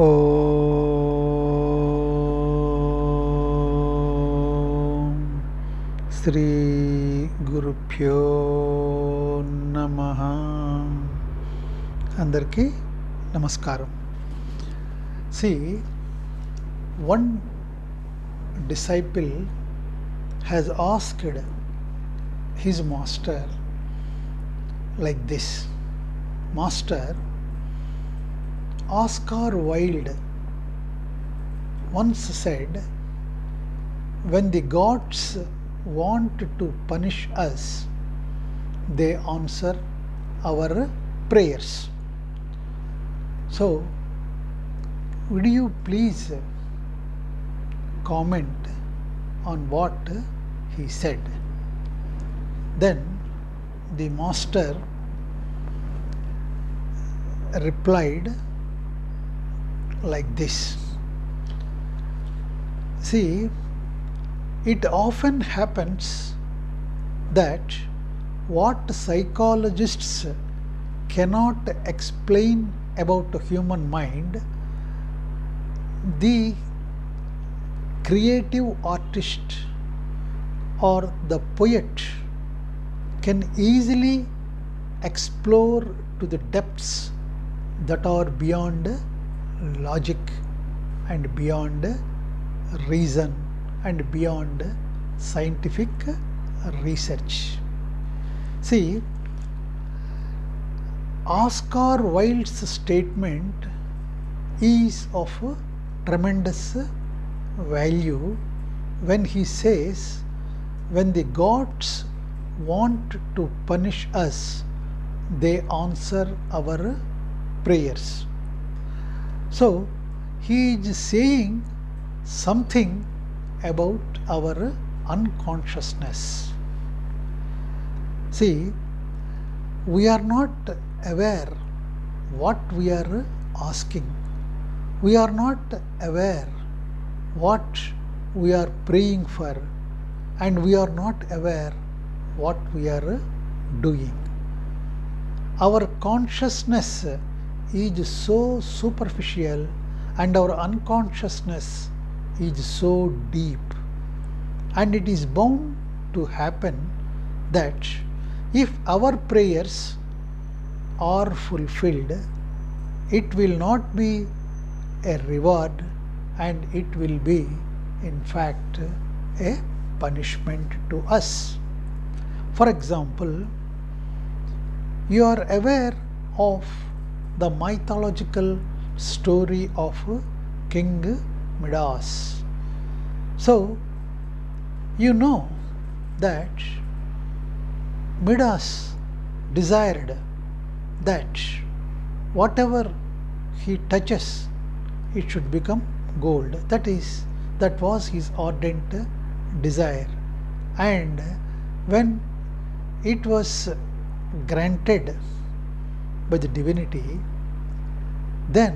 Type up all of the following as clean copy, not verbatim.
ఓం శ్రీ గురుభ్యో నమః. అందరికీ నమస్కారం. See, one disciple has asked his master like this: Master, Oscar Wilde once said, when the gods want to punish us, they answer our prayers. So, would you please comment on what he said? Then the master replied like this: See, it often happens that what psychologists cannot explain about the human mind, the creative artist or the poet can easily explore to the depths that are beyond logic and beyond reason and beyond scientific research. See, Oscar Wilde's statement is of tremendous value when he says, when the gods want to punish us, they answer our prayers. So, he is saying something about our unconsciousness. See, we are not aware what we are asking. We are not aware what we are praying for, and we are not aware what we are doing. Our consciousness is so superficial and our unconsciousness is so deep, and it is bound to happen that if our prayers are fulfilled, it will not be a reward, and it will be in fact a punishment to us. For example, you are aware of the mythological story of King Midas. So, you know that Midas desired that whatever he touches, it should become gold. That was his ardent desire. And when it was granted by the divinity, then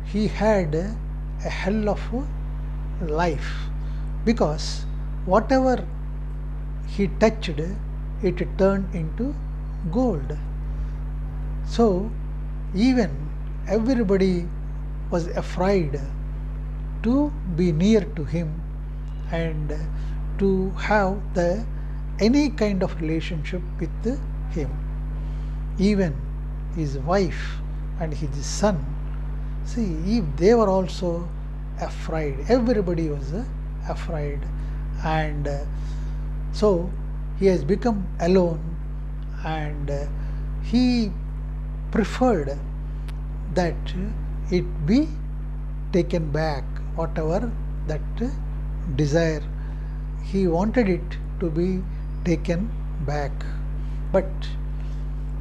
he had a hell of life, because whatever he touched, it turned into gold. So, even everybody was afraid to be near to him and to have any kind of relationship with him. Even his wife and his son, see, if they were also afraid, everybody was afraid, and so he has become alone, and he preferred that it be taken back, whatever that desire, he wanted it to be taken back, but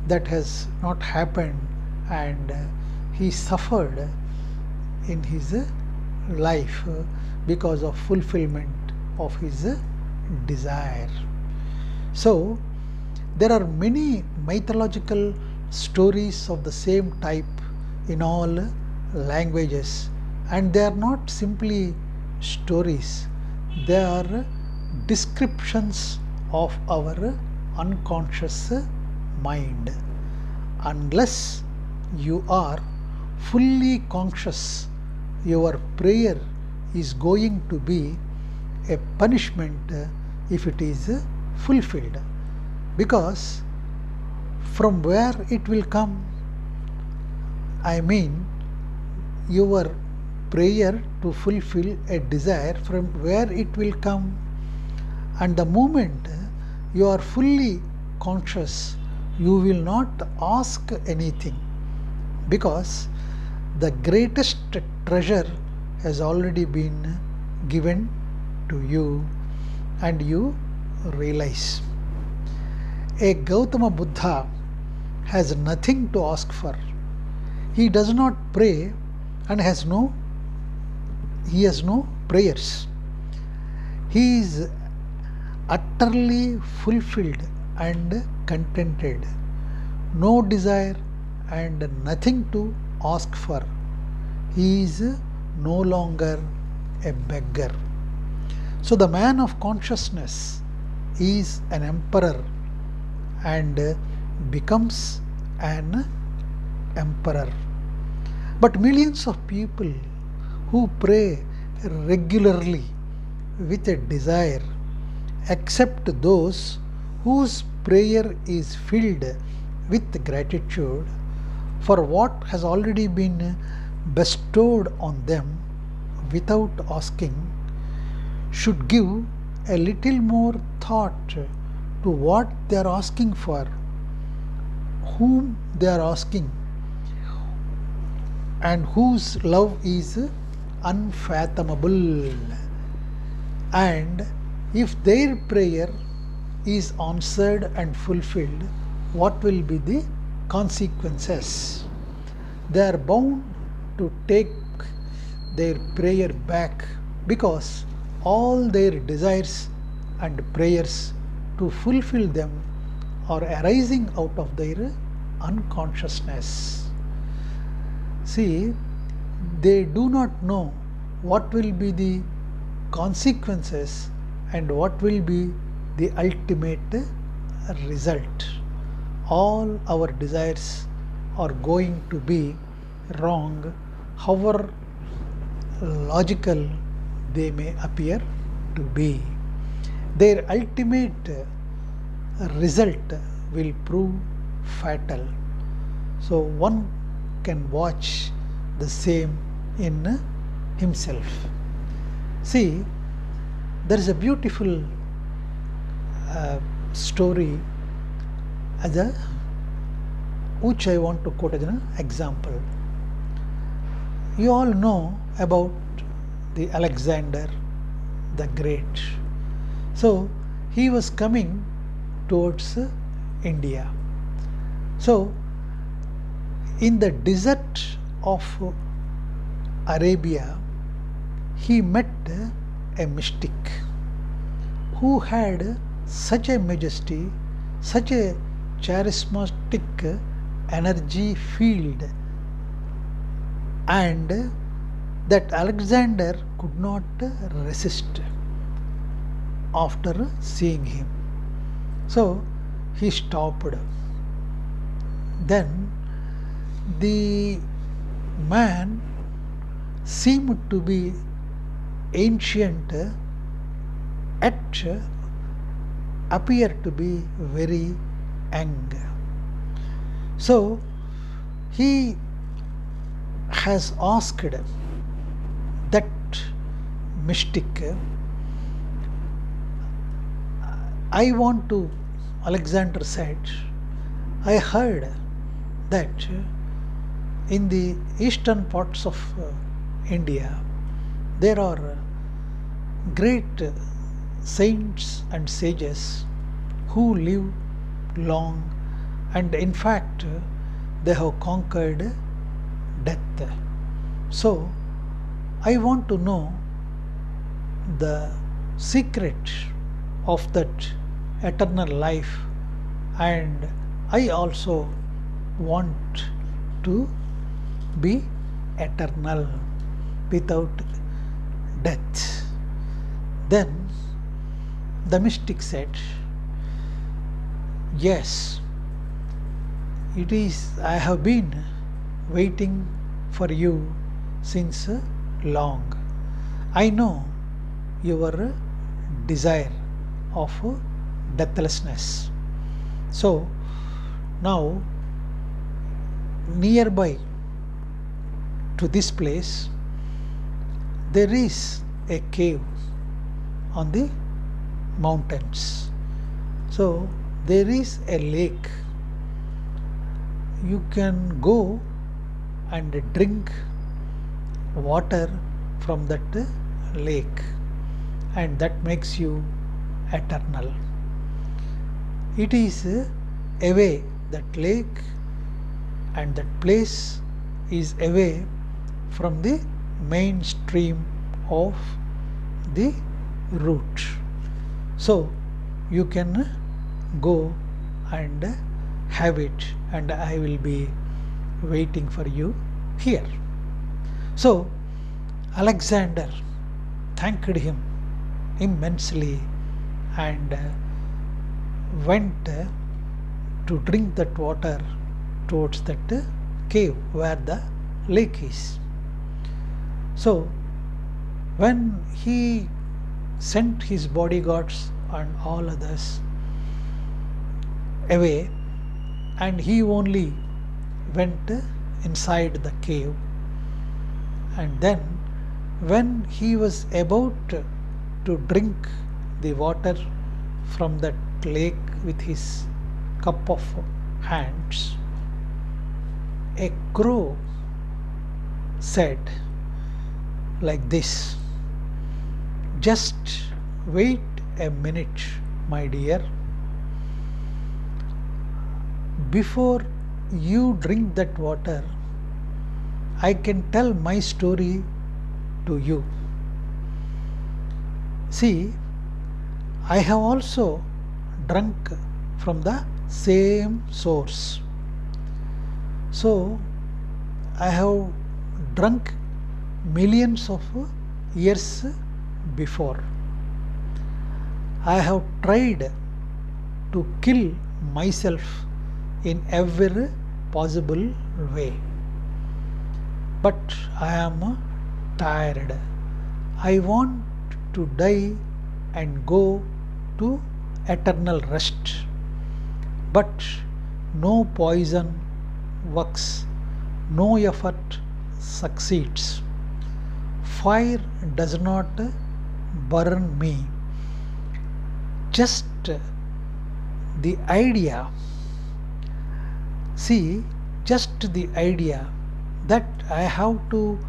that has not happened, and he suffered in his life because of fulfillment of his desire. So, there are many mythological stories of the same type in all languages, and they are not simply stories, they are descriptions of our unconscious mind. Unless you are fully conscious, your prayer is going to be a punishment if it is fulfilled. Because from where it will come, I mean, your prayer to fulfill a desire, from where it will come, and the moment you are fully conscious, you will not ask anything, because the greatest treasure has already been given to you, and you realize. A Gautama Buddha has nothing to ask for. He does not pray and he has no prayers. He is utterly fulfilled and contented, no desire and nothing to ask for. He is no longer a beggar. So the man of consciousness is an emperor and becomes an emperor. But millions of people who pray regularly with a desire, except those whose prayer is filled with gratitude for what has already been bestowed on them without asking, should give a little more thought to what they are asking for, whom they are asking, and whose love is unfathomable. And if their prayer is answered and fulfilled, what will be the consequences? They are bound to take their prayer back, because all their desires and prayers to fulfill them are arising out of their unconsciousness. See, they do not know what will be the consequences and what will be the ultimate result. All our desires are going to be wrong, however logical they may appear to be. Their ultimate result will prove fatal. So one can watch the same in himself. See, there is a beautiful story as a which I want to quote as an example. You all know about the Alexander the Great. So he was coming towards India. So in the desert of Arabia, he met a mystic who had such a majesty, such a charismatic energy field, and that Alexander could not resist after seeing him. So he stopped. Then the man seemed to be ancient, yet appeared to be very young. So he has asked that mystic, I want to, Alexander said, I heard that in the eastern parts of India there are great saints and sages who live long, and in fact they have conquered death. So I want to know the secret of that eternal life, and I also want to be eternal without death. Then the mystic said, yes, it is, I have been waiting for you since long. I know your desire of deathlessness. So now, nearby to this place, there is a cave on the mountains. So there is a lake. You can go and drink water from that lake, and that makes you eternal. It is away, that lake and that place is away from the mainstream of the route. So you can go and have it, and I will be waiting for you here. So Alexander thanked him immensely and went to drink that water towards that cave where the lake is. So when he sent his bodyguards and all others away, and he only went inside the cave, and then when he was about to drink the water from that lake with his cup of hands, a crow said like this, "Just wait a minute, my dear. Before you drink that water, I can tell my story to you. See, I have also drunk from the same source. So I have drunk millions of years before. I have tried to kill myself in every possible way. But I am tired. I want to die and go to eternal rest. But no poison works, no effort succeeds. Fire does not burn me. Just the idea, see, just the idea that I have to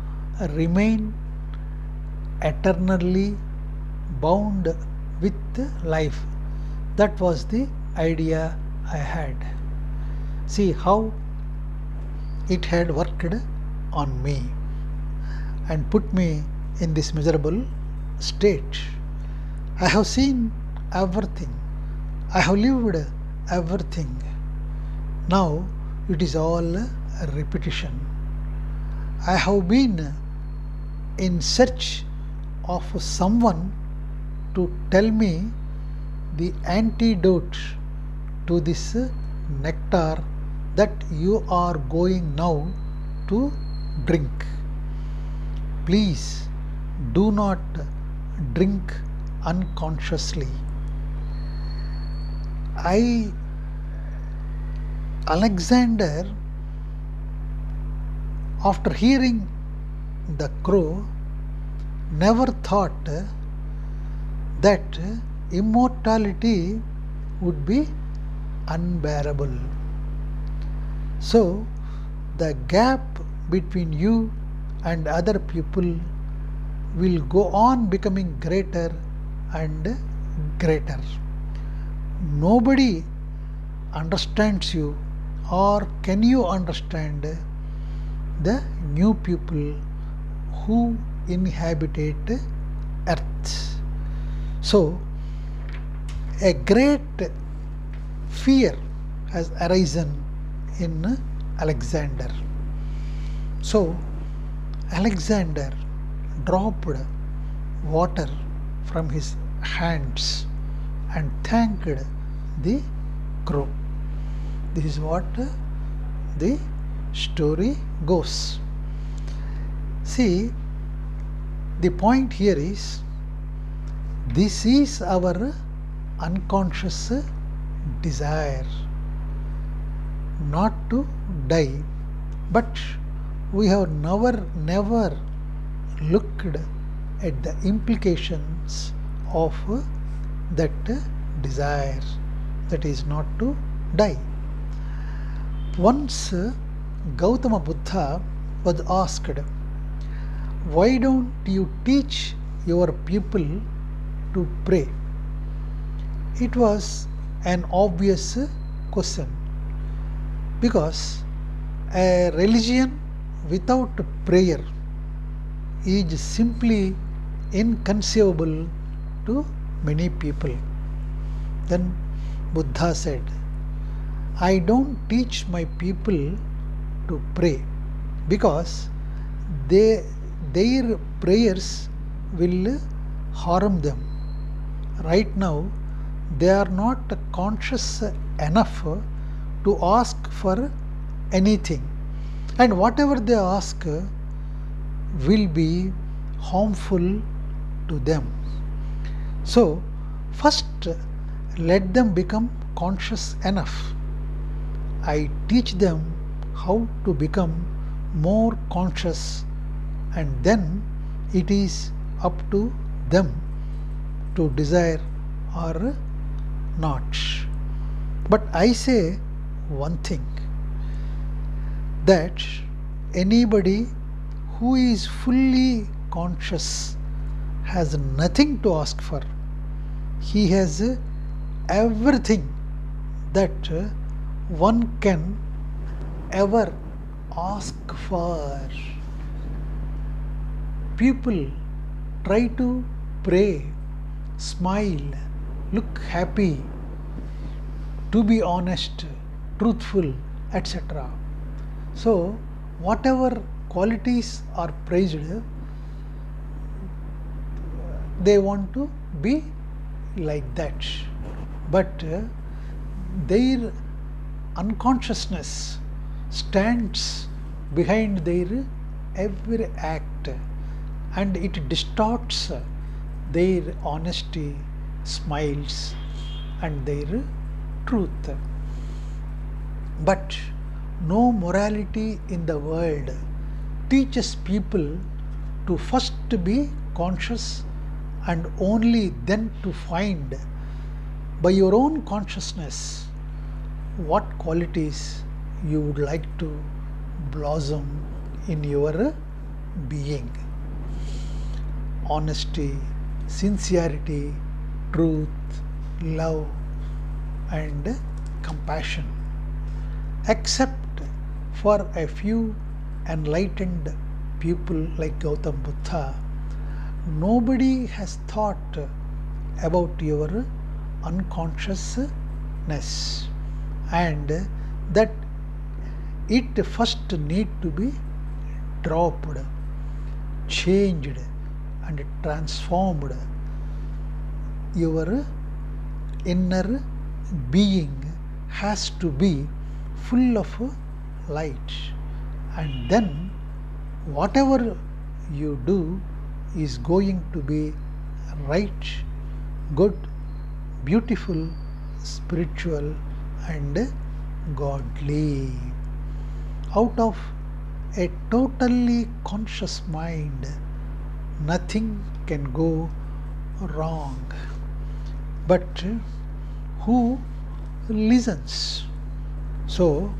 remain eternally bound with life, that was the idea I had. See how it had worked on me and put me in this miserable state. I have seen everything, I have lived everything. Now it is all a repetition. I have been in search of someone to tell me the antidote to this nectar that you are going now to drink. Please do not drink unconsciously. Alexander, after hearing the crow, never thought that immortality would be unbearable. So the gap between you and other people will go on becoming greater and greater. Nobody understands you, or can you understand the new people who inhabitate earth. So a great fear has arisen in Alexander. So Alexander dropped water from his hands and thanked the crow. This is what the story goes. See, the point here is this is our unconscious desire not to die, but we have never looked at the implications of that desire, that is not to die. Once Gautama Buddha was asked, why don't you teach your people to pray? It was an obvious question, because a religion without prayer is simply inconceivable to many people. Then Buddha said, I don't teach my people to pray because their prayers will harm them. Right now, they are not conscious enough to ask for anything, and whatever they ask will be harmful to them. So, first let them become conscious enough. I teach them how to become more conscious, and then it is up to them to desire or not. But I say one thing, that anybody who is fully conscious has nothing to ask for. He has everything that one can ever ask for. People try to pray, smile, look happy, to be honest, truthful, etc. So, whatever qualities are praised, they want to be like that. But their unconsciousness stands behind their every act, and it distorts their honesty, smiles, and their truth. But no morality in the world teaches people to first be conscious and only then to find by your own consciousness what qualities you would like to blossom in your being. Honesty, sincerity, truth, love, and compassion. Except for a few enlightened people like Gautam Buddha, nobody has thought about your unconsciousness, and that it first need to be dropped, changed, and transformed. Your inner being has to be full of light, and then whatever you do is going to be right, good, beautiful, spiritual, and godly. Out of a totally conscious mind, nothing can go wrong. But who listens? So,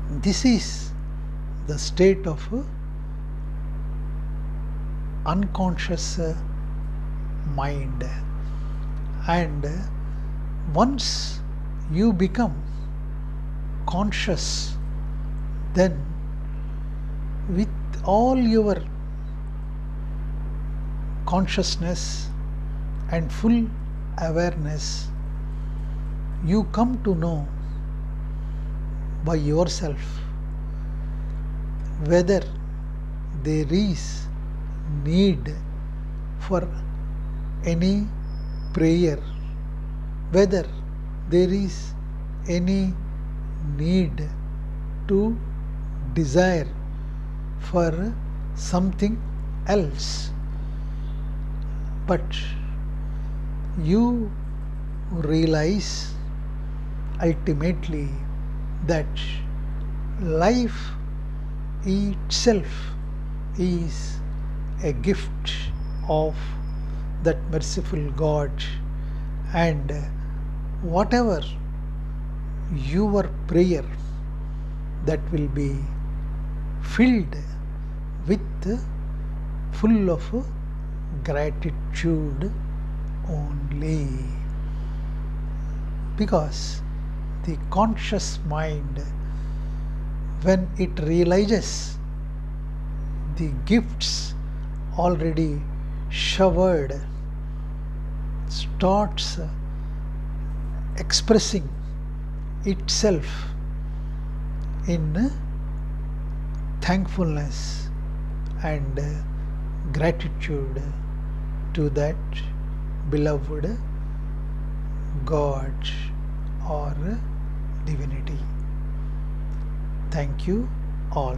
this is the state of unconscious mind, and once you become conscious, then with all your consciousness and full awareness, you come to know by yourself whether there is need for any prayer, whether there is any need to desire for something else, but you realize ultimately that life itself is a gift of that merciful God, and whatever your prayer, that will be filled with full of gratitude only, because the conscious mind, when it realizes the gifts already showered, starts expressing itself in thankfulness and gratitude to that beloved God or divinity. Thank you all.